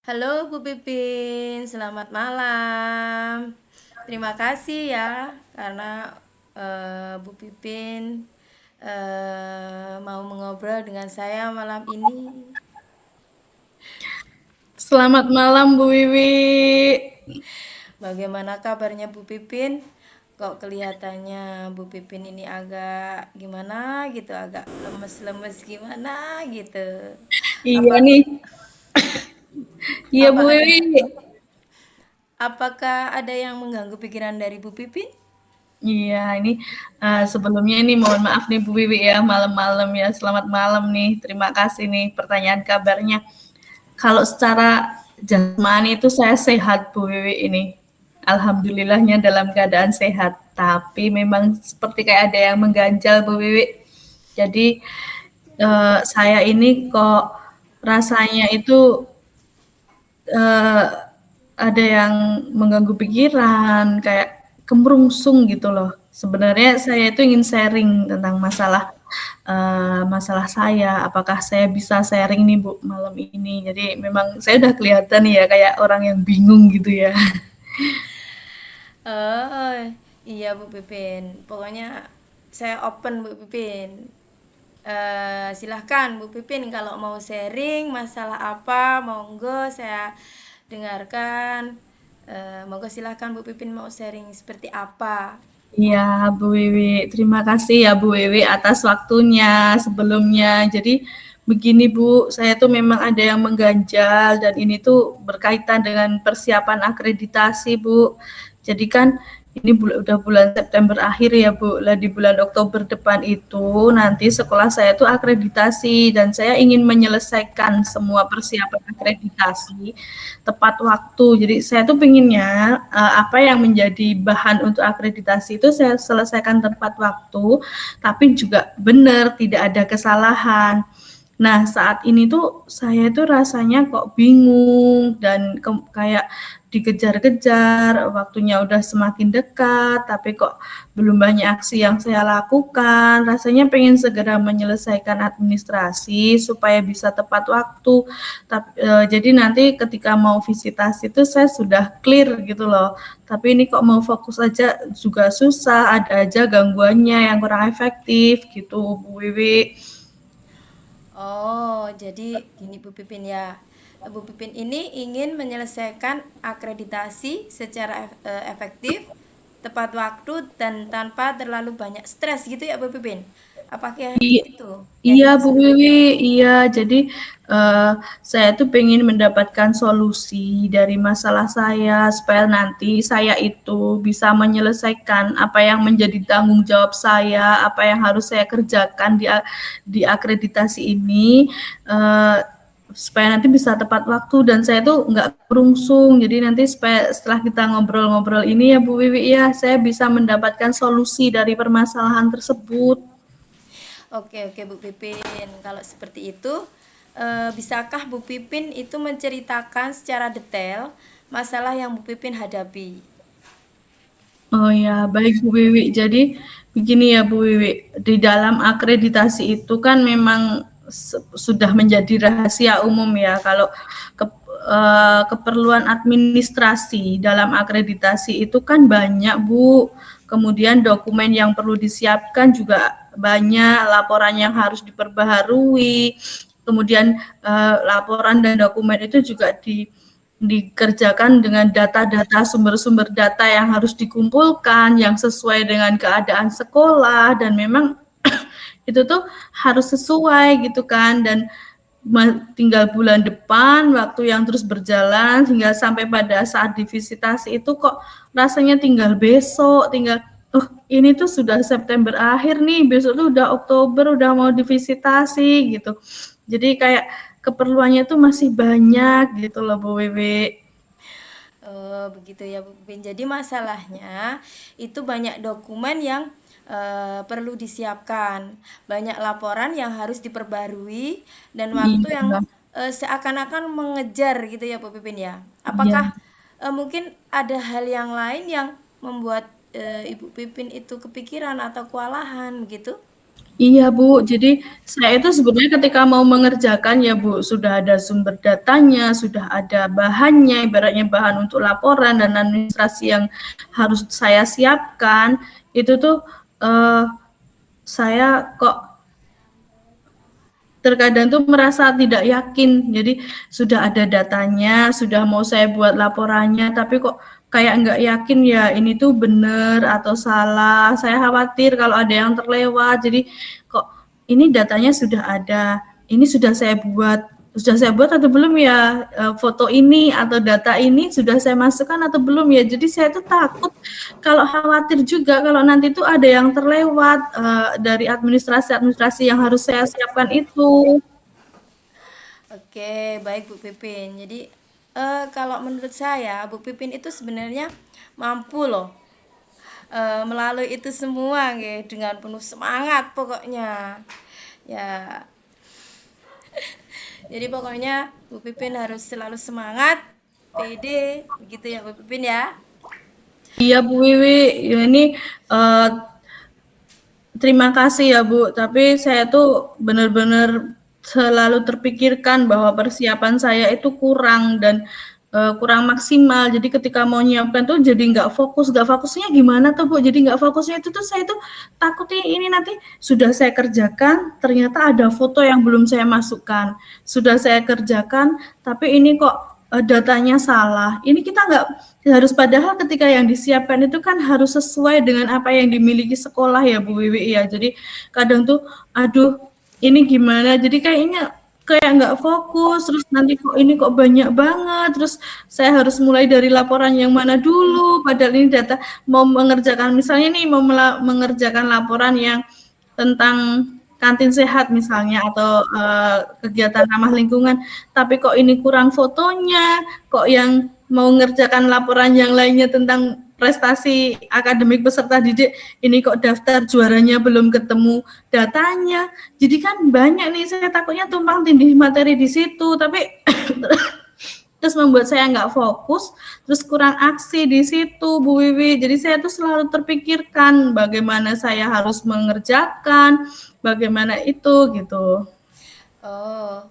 Halo Bu Pipin, selamat malam. Terima kasih ya karena Bu Pipin mau mengobrol dengan saya malam ini. Selamat malam Bu Wiwi. Bagaimana kabarnya Bu Pipin? Kok kelihatannya Bu Pipin ini agak gimana gitu, agak lemes-lemes gimana gitu. Iya Apa nih, iya apa Bu ada Wiwi. apakah ada yang mengganggu pikiran dari Bu Pipin? Iya ini sebelumnya ini mohon maaf nih Bu Wiwi ya malam-malam ya. Selamat malam nih. Terima kasih nih pertanyaan kabarnya. Kalau secara jasmani itu saya sehat Bu Wiwi ini. Alhamdulillahnya dalam keadaan sehat. Tapi memang seperti kayak ada yang mengganjal Bu Wiwi. Jadi saya ini kok rasanya itu eh, ada yang mengganggu pikiran, kayak kemerungsung gitu loh. Sebenarnya saya itu ingin sharing tentang masalah saya. Apakah saya bisa sharing nih Bu malam ini? Jadi memang saya udah kelihatan ya kayak orang yang bingung gitu ya. Oh, iya Bu Pipin. Pokoknya saya open Bu Pipin. Silahkan Bu Pipin kalau mau sharing masalah apa, monggo saya dengarkan. Monggo silahkan Bu Pipin mau sharing seperti apa. Iya, Bu Wiwi. Terima kasih ya Bu Wiwi atas waktunya sebelumnya. Jadi begini Bu, saya tuh memang ada yang mengganjal dan ini tuh berkaitan dengan persiapan akreditasi Bu. Jadi kan ini udah bulan September akhir ya Bu. Lah di bulan Oktober depan itu nanti sekolah saya tuh akreditasi dan saya ingin menyelesaikan semua persiapan akreditasi tepat waktu. Jadi saya tuh pinginnya apa yang menjadi bahan untuk akreditasi itu saya selesaikan tepat waktu, tapi juga benar tidak ada kesalahan. Nah, saat ini tuh saya tuh rasanya kok bingung dan kayak dikejar-kejar, waktunya udah semakin dekat, tapi kok belum banyak aksi yang saya lakukan. Rasanya pengen segera menyelesaikan administrasi supaya bisa tepat waktu. Jadi nanti ketika mau visitasi itu saya sudah clear gitu loh. Tapi ini kok mau fokus aja juga susah, ada aja gangguannya yang kurang efektif gitu, Bu Wiwi. Oh, jadi gini Bu Pipin ya. Bu Pipin ini ingin menyelesaikan akreditasi secara efektif, tepat waktu, dan tanpa terlalu banyak stres gitu ya Bu Pipin. Apakah I- itu yang Iya Bu dimaksud? Wiwi, iya. Jadi eh, saya tuh pengen mendapatkan solusi dari masalah saya supaya nanti saya itu bisa menyelesaikan apa yang menjadi tanggung jawab saya, apa yang harus saya kerjakan di akreditasi ini. eh, Supaya nanti bisa tepat waktu dan saya tuh nggak berungsung. Jadi nanti supaya setelah kita ngobrol-ngobrol ini ya Bu Wiwi ya, saya bisa mendapatkan solusi dari permasalahan tersebut. Oke, oke Bu Pipin. Kalau seperti itu, bisakah Bu Pipin itu menceritakan secara detail masalah yang Bu Pipin hadapi? Oh ya, baik Bu Wiwi. Jadi begini ya Bu Wiwi, di dalam akreditasi itu kan memang sudah menjadi rahasia umum ya kalau ke, keperluan administrasi dalam akreditasi itu kan banyak Bu. Kemudian dokumen yang perlu disiapkan juga banyak, laporan yang harus diperbaharui. Kemudian laporan dan dokumen itu juga dikerjakan dengan data-data sumber-sumber data yang harus dikumpulkan yang sesuai dengan keadaan sekolah dan memang itu tuh harus sesuai gitu kan dan tinggal bulan depan waktu yang terus berjalan hingga sampai pada saat divisitasi itu kok rasanya tinggal besok tinggal ini tuh sudah September akhir nih besok tuh udah Oktober udah mau divisitasi gitu jadi kayak keperluannya tuh masih banyak gitu loh Bu Wewe. Begitu ya Bu Pipin. Jadi masalahnya itu banyak dokumen yang perlu disiapkan, banyak laporan yang harus diperbarui dan waktu Iya, yang seakan-akan mengejar gitu ya Bu Pipin ya. iya. Apakah mungkin ada hal yang lain yang membuat Ibu Pipin itu kepikiran atau kewalahan gitu? Iya Bu, jadi saya itu sebenarnya ketika mau mengerjakan ya Bu, sudah ada sumber datanya, sudah ada bahannya, ibaratnya bahan untuk laporan dan administrasi yang harus saya siapkan, itu tuh saya kok terkadang tuh merasa tidak yakin. Jadi sudah ada datanya, sudah mau saya buat laporannya, tapi kok kayak nggak yakin ya ini tuh benar atau salah. Saya khawatir kalau ada yang terlewat. Jadi kok ini datanya sudah ada, ini sudah saya buat atau belum ya, foto ini atau data ini sudah saya masukkan atau belum ya. Jadi saya tuh takut, kalau khawatir juga kalau nanti tuh ada yang terlewat, dari administrasi-administrasi yang harus saya siapkan itu. Oke, baik Bu Pipin. Jadi kalau menurut saya Bu Pipin itu sebenarnya mampu loh melalui itu semua nggih, dengan penuh semangat pokoknya. Ya, jadi pokoknya Bu Pipin harus selalu semangat, pede, begitu ya Bu Pipin ya. Iya Bu Wiwi, ya ini, terima kasih ya Bu, tapi saya tuh benar-benar selalu terpikirkan bahwa persiapan saya itu kurang dan kurang maksimal. Jadi ketika mau nyiapkan tuh jadi nggak fokusnya gimana tuh Bu? Jadi nggak fokusnya itu tuh saya tuh takutnya ini nanti sudah saya kerjakan, ternyata ada foto yang belum saya masukkan. Sudah saya kerjakan, tapi ini kok datanya salah. Ini kita nggak harus, padahal ketika yang disiapkan itu kan harus sesuai dengan apa yang dimiliki sekolah ya Bu Wiwi ya. Jadi kadang tuh aduh ini gimana, jadi kayaknya kayak nggak fokus, terus nanti kok ini kok banyak banget, terus saya harus mulai dari laporan yang mana dulu, padahal ini data mau mengerjakan, misalnya nih mau mengerjakan laporan yang tentang kantin sehat misalnya atau kegiatan ramah lingkungan, tapi kok ini kurang fotonya, kok yang mau mengerjakan laporan yang lainnya tentang prestasi akademik peserta didik, ini kok daftar juaranya belum ketemu datanya. Jadi kan banyak nih, saya takutnya tumpang tindih materi di situ, tapi terus membuat saya nggak fokus, terus kurang aksi di situ Bu Wiwi. Jadi saya tuh selalu terpikirkan bagaimana saya harus mengerjakan, bagaimana itu gitu. Oh,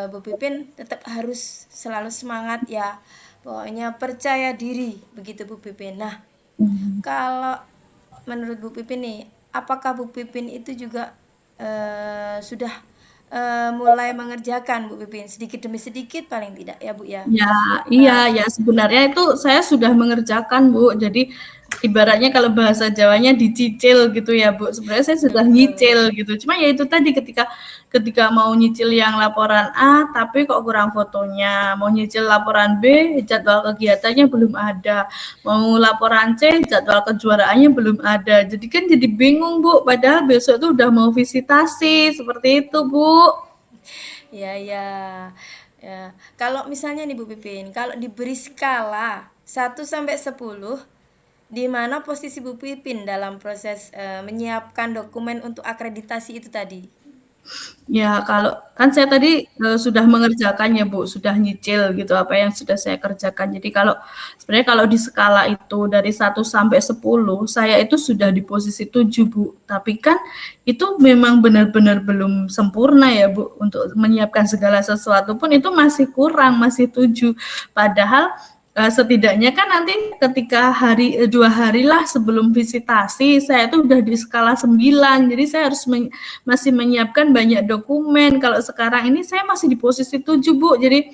Bu Pipin tetap harus selalu semangat ya. Pokoknya percaya diri, begitu Bu Pipin. Nah, kalau menurut Bu Pipin nih, apakah Bu Pipin itu juga sudah mulai mengerjakan Bu Pipin sedikit demi sedikit paling tidak ya Bu ya? Ya, iya, ya sebenarnya itu saya sudah mengerjakan Bu. Jadi ibaratnya kalau bahasa Jawanya dicicil gitu ya Bu. Sebenarnya saya sudah Betul. nyicil gitu. Cuma ya itu tadi ketika ketika mau nyicil yang laporan A tapi kok kurang fotonya. Mau nyicil laporan B, jadwal kegiatannya belum ada. Mau laporan C, jadwal kejuaraannya belum ada. Jadi kan jadi bingung Bu. Padahal besok tuh udah mau visitasi seperti itu Bu. Ya, ya. Ya. Kalau misalnya nih Bu Pipin, kalau diberi skala 1 sampai 10, di mana posisi Bu Pipin dalam proses menyiapkan dokumen untuk akreditasi itu tadi? Ya, kalau kan saya tadi, sudah mengerjakan ya, Bu, sudah nyicil gitu apa yang sudah saya kerjakan. Jadi kalau sebenarnya kalau di skala itu dari 1 sampai 10, saya itu sudah di posisi 7, Bu. Tapi kan itu memang benar-benar belum sempurna ya, Bu, untuk menyiapkan segala sesuatu pun itu masih kurang, masih 7. Padahal setidaknya kan nanti ketika 2 hari lah sebelum visitasi, saya tuh udah di skala 9, jadi saya harus masih menyiapkan banyak dokumen. Kalau sekarang ini saya masih di posisi 7 Bu, jadi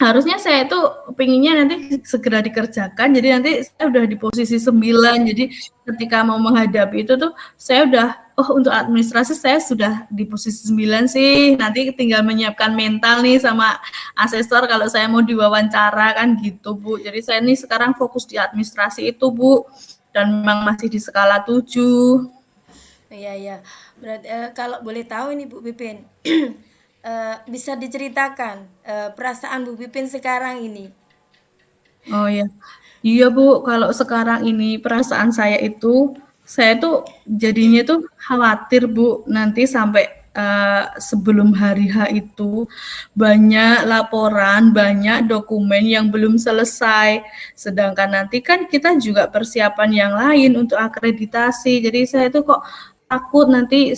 harusnya saya itu pengennya nanti segera dikerjakan, jadi nanti saya udah di posisi 9, jadi ketika mau menghadapi itu tuh saya udah, oh untuk administrasi saya sudah di posisi 9 sih, nanti tinggal menyiapkan mental nih sama asesor kalau saya mau diwawancara kan gitu Bu. Jadi saya nih sekarang fokus di administrasi itu Bu, dan memang masih di skala 7. Iya, iya. Berarti kalau boleh tahu ini Bu Pipin, bisa diceritakan perasaan Bu Pipin sekarang ini? Oh ya, iya Bu, kalau sekarang ini perasaan saya tuh jadinya tuh khawatir Bu, nanti sampai sebelum hari H itu banyak laporan, banyak dokumen yang belum selesai. Sedangkan nanti kan kita juga persiapan yang lain untuk akreditasi. Jadi saya tuh kok takut nanti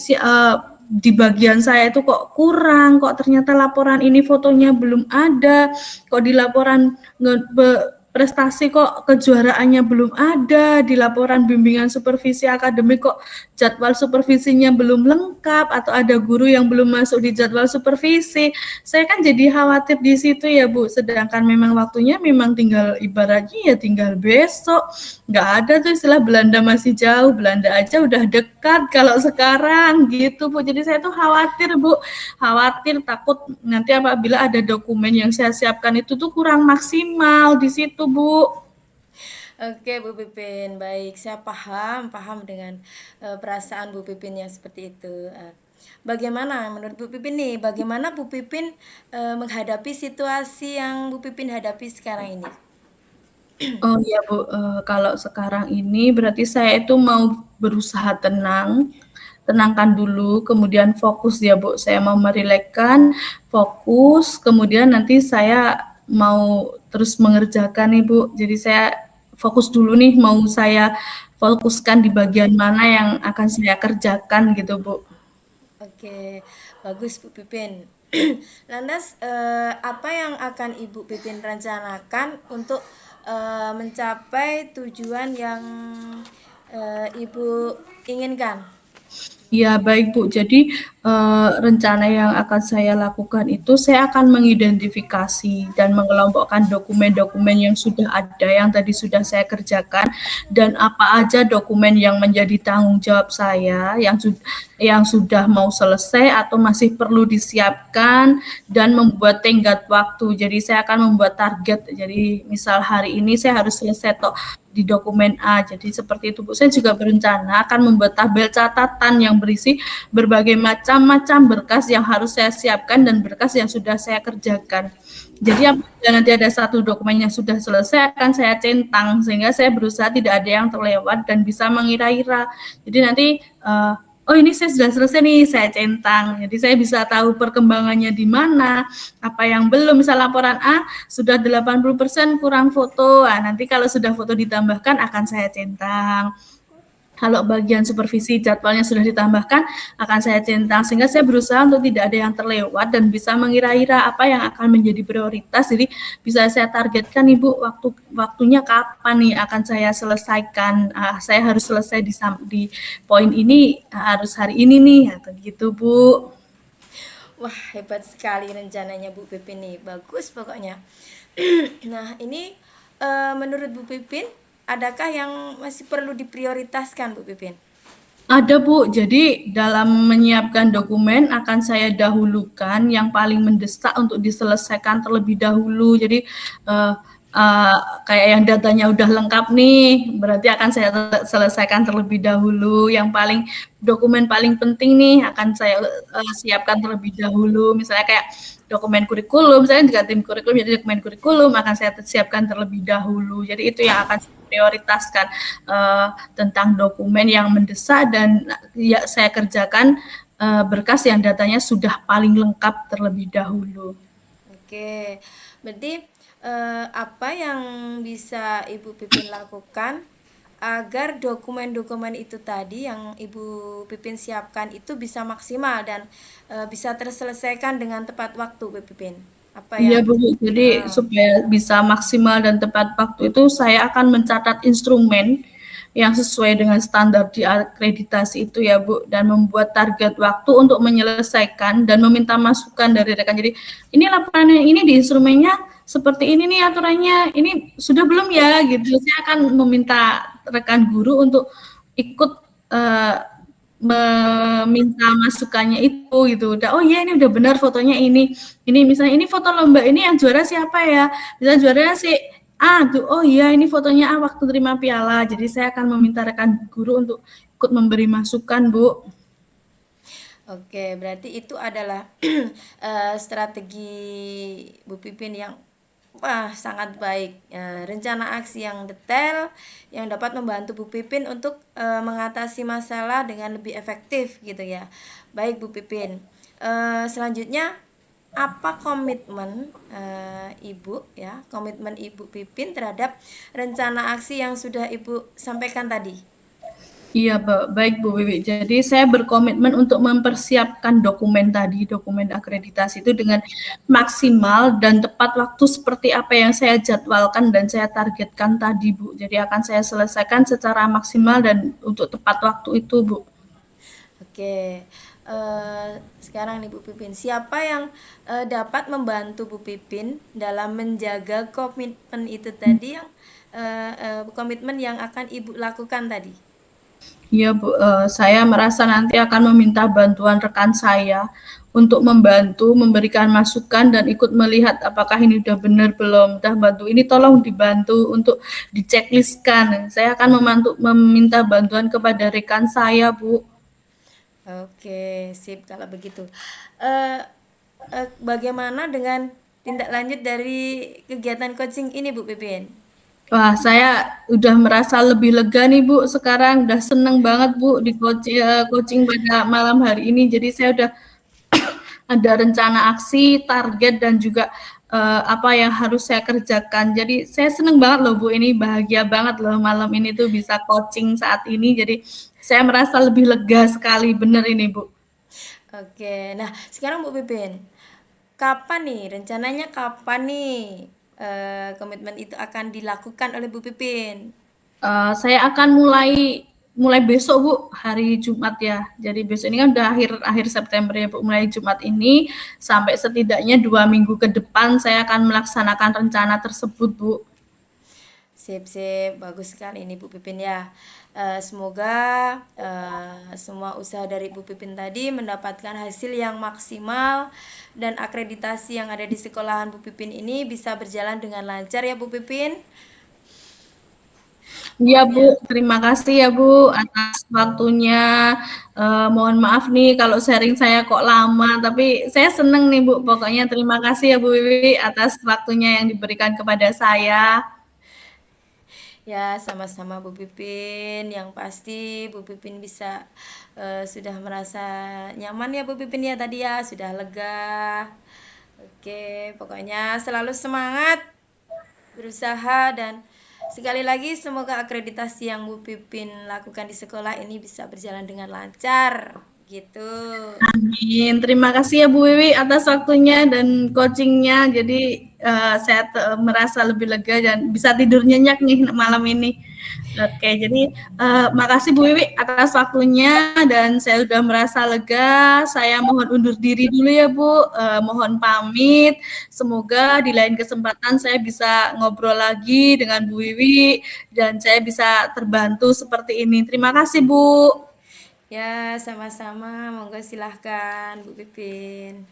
di bagian saya itu kok kurang, kok ternyata laporan ini fotonya belum ada, kok di laporan prestasi kok kejuaraannya belum ada, di laporan bimbingan supervisi akademik kok jadwal supervisinya belum lengkap, atau ada guru yang belum masuk di jadwal supervisi. Saya kan jadi khawatir di situ ya Bu, sedangkan memang waktunya memang tinggal ibaratnya ya tinggal besok. Nggak ada tuh istilah Belanda masih jauh, Belanda aja udah dekat kalau sekarang gitu Bu. Jadi saya tuh khawatir Bu, khawatir takut nanti apabila ada dokumen yang saya siapkan itu tuh kurang maksimal di situ Bu. Oke Bu Pipin, baik, saya paham dengan perasaan Bu Pipin yang seperti itu. Bagaimana menurut Bu Pipin nih, bagaimana Bu Pipin menghadapi situasi yang Bu Pipin hadapi sekarang ini? Oh iya Bu, kalau sekarang ini berarti saya itu mau berusaha tenangkan dulu, kemudian fokus ya Bu, saya mau merilekskan, fokus, kemudian nanti saya mau terus mengerjakan nih Bu. Jadi saya fokus dulu nih, mau saya fokuskan di bagian mana yang akan saya kerjakan gitu Bu. Oke, bagus Bu Pipin. Lantas, apa yang akan Ibu Pipin rencanakan untuk mencapai tujuan yang Ibu inginkan? Ya baik Bu, jadi rencana yang akan saya lakukan itu saya akan mengidentifikasi dan mengelompokkan dokumen-dokumen yang sudah ada, yang tadi sudah saya kerjakan, dan apa aja dokumen yang menjadi tanggung jawab saya, yang sudah mau selesai atau masih perlu disiapkan, dan membuat tenggat waktu. Jadi saya akan membuat target, jadi misal hari ini saya harus selesai di dokumen A. Jadi seperti itu Bu. Saya juga berencana akan membuat tabel catatan yang berisi berbagai macam berkas yang harus saya siapkan dan berkas yang sudah saya kerjakan. Jadi apabila nanti ada satu dokumen yang sudah selesai akan saya centang sehingga saya berusaha tidak ada yang terlewat dan bisa mengira-ira. Jadi nanti oh ini saya sudah selesai nih, saya centang. Jadi saya bisa tahu perkembangannya di mana, apa yang belum. Misal laporan A sudah 80% kurang foto. Nah, nanti kalau sudah foto ditambahkan akan saya centang. Kalau bagian supervisi jadwalnya sudah ditambahkan akan saya centang sehingga saya berusaha untuk tidak ada yang terlewat dan bisa mengira-ira apa yang akan menjadi prioritas. Jadi bisa saya targetkan Ibu waktunya kapan nih akan saya selesaikan. Saya harus selesai di poin ini harus hari ini nih atau gitu Bu. Wah, hebat sekali rencananya Bu Pipin nih. Bagus pokoknya. Nah, ini menurut Bu Pipin, adakah yang masih perlu diprioritaskan Bu Pipin? Ada Bu, jadi dalam menyiapkan dokumen akan saya dahulukan yang paling mendesak untuk diselesaikan terlebih dahulu. Jadi kayak yang datanya udah lengkap nih, berarti akan saya selesaikan terlebih dahulu. Yang dokumen paling penting nih akan saya siapkan terlebih dahulu. Misalnya kayak dokumen kurikulum, saya juga tim kurikulum, jadi dokumen kurikulum akan saya siapkan terlebih dahulu. Jadi itu yang akan saya prioritaskan tentang dokumen yang mendesak dan ya saya kerjakan berkas yang datanya sudah paling lengkap terlebih dahulu. Oke, berarti apa yang bisa Ibu Pipin lakukan agar dokumen-dokumen itu tadi yang Ibu Pipin siapkan itu bisa maksimal dan bisa terselesaikan dengan tepat waktu Bu Pipin? Apa Iya yang Bu, jadi supaya bisa maksimal dan tepat waktu itu saya akan mencatat instrumen yang sesuai dengan standar di akreditasi itu ya Bu, dan membuat target waktu untuk menyelesaikan dan meminta masukan dari rekan. Jadi ini laporannya ini di instrumennya seperti ini nih aturannya, ini sudah belum ya gitu. Saya akan meminta rekan guru untuk ikut meminta masukannya itu gitu. Oh iya ini udah benar fotonya ini misalnya ini foto lomba ini yang juara siapa ya? Misalnya juaranya si A tuh. Oh iya ini fotonya A waktu terima piala. Jadi saya akan meminta rekan guru untuk ikut memberi masukan, Bu. Oke, berarti itu adalah strategi Bu Pipin yang sangat baik. Rencana aksi yang detail yang dapat membantu Bu Pipin untuk mengatasi masalah dengan lebih efektif gitu ya. Baik Bu Pipin. Selanjutnya apa komitmen Ibu ya, Ibu Pipin terhadap rencana aksi yang sudah Ibu sampaikan tadi? Iya, baik Bu Wiwi. Jadi saya berkomitmen untuk mempersiapkan dokumen tadi, dokumen akreditasi itu dengan maksimal dan tepat waktu seperti apa yang saya jadwalkan dan saya targetkan tadi, Bu. Jadi akan saya selesaikan secara maksimal dan untuk tepat waktu itu, Bu. Oke, sekarang nih Bu Pipin, siapa yang dapat membantu Bu Pipin dalam menjaga komitmen itu tadi yang komitmen yang akan Ibu lakukan tadi? Iya Bu, saya merasa nanti akan meminta bantuan rekan saya untuk membantu, memberikan masukan dan ikut melihat apakah ini udah benar belum. Udah bantu ini tolong dibantu untuk dicekliskan. Saya akan meminta bantuan kepada rekan saya, Bu. Oke, sip kalau begitu. Eh, Bagaimana dengan tindak lanjut dari kegiatan coaching ini, Bu Pipin? Wah, saya udah merasa lebih lega nih Bu sekarang, udah seneng banget Bu di coaching pada malam hari ini. Jadi saya udah ada rencana aksi, target dan juga apa yang harus saya kerjakan. Jadi saya seneng banget loh Bu, ini bahagia banget loh malam ini tuh bisa coaching saat ini. Jadi saya merasa lebih lega sekali, bener ini Bu. Oke, nah sekarang Bu Pipin, kapan nih, rencananya kapan nih komitmen itu akan dilakukan oleh Bu Pipin? Saya akan mulai besok Bu, hari Jumat ya. Jadi besok ini kan udah akhir September ya Bu. Mulai Jumat ini sampai setidaknya 2 minggu ke depan saya akan melaksanakan rencana tersebut Bu. Sip, sip, bagus sekali ini Bu Pipin ya. Semoga semua usaha dari Bu Pipin tadi mendapatkan hasil yang maksimal dan akreditasi yang ada di sekolahan Bu Pipin ini bisa berjalan dengan lancar ya Bu Pipin. Iya Pokoknya Bu, terima kasih ya Bu atas waktunya. Mohon maaf nih kalau sharing saya kok lama, tapi saya seneng nih Bu. Pokoknya terima kasih ya Bu Wiwi atas waktunya yang diberikan kepada saya. ya sama-sama Bu Pipin. Yang pasti Bu Pipin bisa sudah merasa nyaman ya Bu Pipin ya tadi ya, sudah lega. Oke, pokoknya selalu semangat berusaha dan sekali lagi semoga akreditasi yang Bu Pipin lakukan di sekolah ini bisa berjalan dengan lancar gitu. Amin. Terima kasih ya Bu Wiwi atas waktunya dan coachingnya. Jadi saya merasa lebih lega dan bisa tidur nyenyak nih malam ini. Oke, jadi makasih Bu Wiwi atas waktunya dan saya sudah merasa lega. Saya mohon undur diri dulu ya Bu. Mohon pamit. Semoga di lain kesempatan saya bisa ngobrol lagi dengan Bu Wiwi dan saya bisa terbantu seperti ini. Terima kasih Bu. Ya, sama-sama. Monggo silahkan Bu Pipin.